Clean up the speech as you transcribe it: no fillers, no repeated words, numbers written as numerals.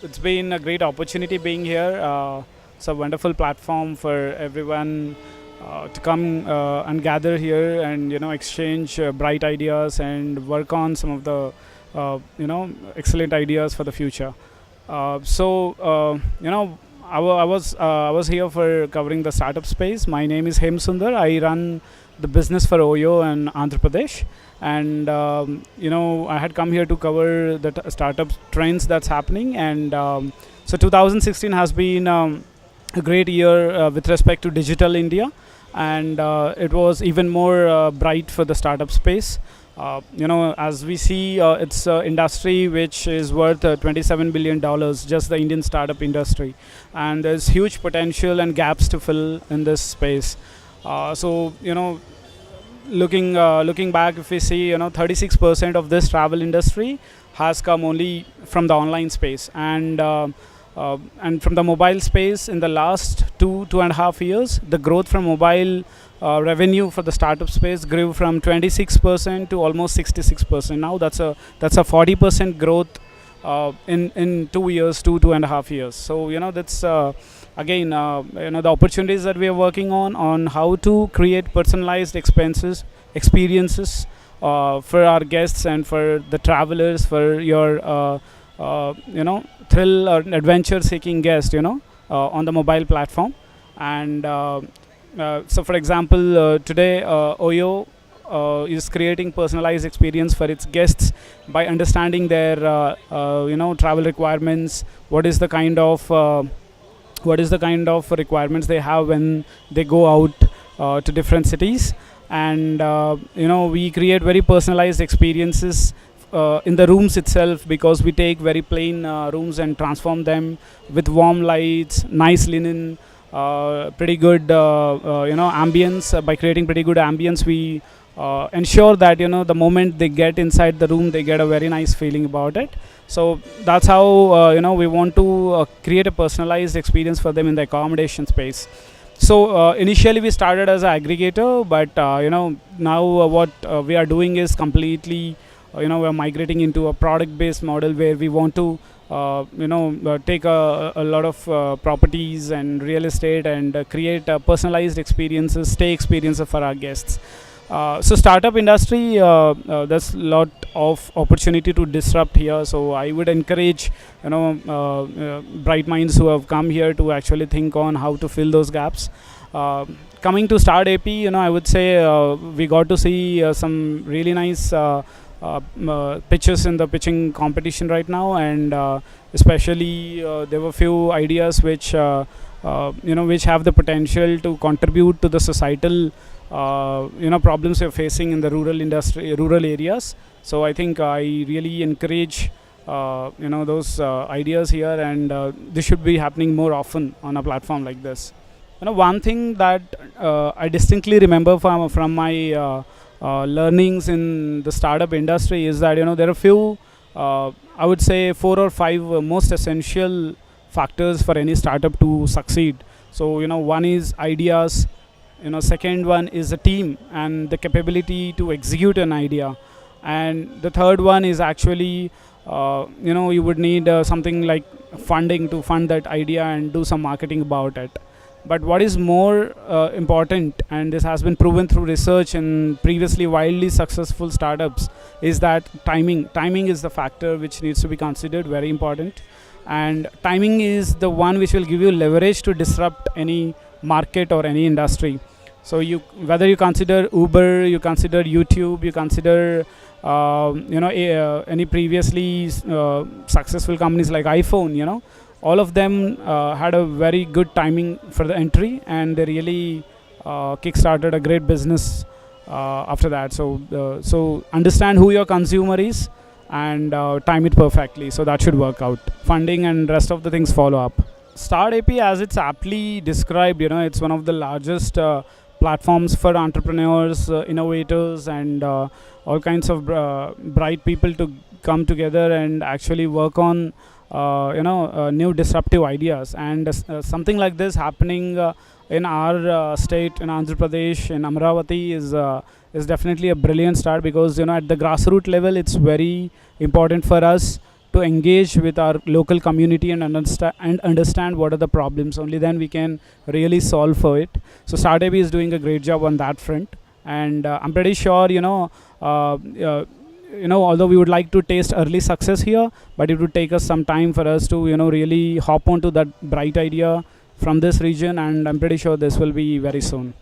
it's been a great opportunity being here. It's a wonderful platform for everyone to come and gather here and exchange bright ideas and work on some of the excellent ideas for the future. I was here for covering the startup space. My name is Hemasundar. I run the business for Oyo in Andhra Pradesh, and I had come here to cover the startup trends that's happening. And so 2016 has been a great year with respect to digital India, and it was even more bright for the startup space. As we see, it's an industry which is worth $27 billion, just the Indian startup industry, and there's huge potential and gaps to fill in this space. Looking back, if we see, 36% of this travel industry has come only from the online space, and from the mobile space in the last 2.5 years, the growth from mobile revenue for the startup space grew from 26% to almost 66%. Now that's a 40% growth in 2 years, 2.5 years. So that's again the opportunities that we are working on how to create personalized experiences for our guests and for the travelers, for your thrill or adventure seeking guest, on the mobile platform. And so for example, today Oyo is creating personalized experience for its guests by understanding their travel requirements. What is the kind of requirements they have when they go out to different cities, and we create very personalized experiences in the rooms itself, because we take very plain rooms and transform them with warm lights, nice linen, pretty good ambience. By creating pretty good ambience, we ensure that the moment they get inside the room, they get a very nice feeling about it. So that's how we want to create a personalized experience for them in the accommodation space. So initially we started as an aggregator, but now what we are doing is completely we're migrating into a product based model, where we want to take a lot of properties and real estate and create personalized experiences, stay experiences for our guests. So startup industry, there's a lot of opportunity to disrupt here. So I would encourage bright minds who have come here to actually think on how to fill those gaps. Coming to StartAP, I would say we got to see some really nice pitches in the pitching competition right now, and especially there were few ideas which which have the potential to contribute to the societal problems we're facing in the rural areas. So I think I really encourage those ideas here, and this should be happening more often on a platform like this. One thing that I distinctly remember from my learnings in the startup industry is that there are few, I would say 4 or 5 most essential factors for any startup to succeed. So one is ideas, second one is a team and the capability to execute an idea, and the third one is actually you would need something like funding to fund that idea and do some marketing about it. But what is more important, and this has been proven through research in previously wildly successful startups, is that timing is the factor which needs to be considered, very important. And timing is the one which will give you leverage to disrupt any market or any industry. So whether you consider Uber, you consider YouTube, you consider any previously successful companies like iPhone, all of them had a very good timing for the entry, and they really kick-started a great business after that. So understand who your consumer is, and time it perfectly, so that should work out. Funding and rest of the things follow up. StartAP, as it's aptly described, it's one of the largest platforms for entrepreneurs, innovators, and all kinds of bright people to come together and actually work on new disruptive ideas. And something like this happening in our state, in Andhra Pradesh, in Amravati, is definitely a brilliant start, because at the grassroots level, it's very important for us to engage with our local community and understand what are the problems. Only then we can really solve for it. So StartAP is doing a great job on that front, and I'm pretty sure although we would like to taste early success here, but it would take us some time for us to really hop onto that bright idea from this region, and I'm pretty sure this will be very soon.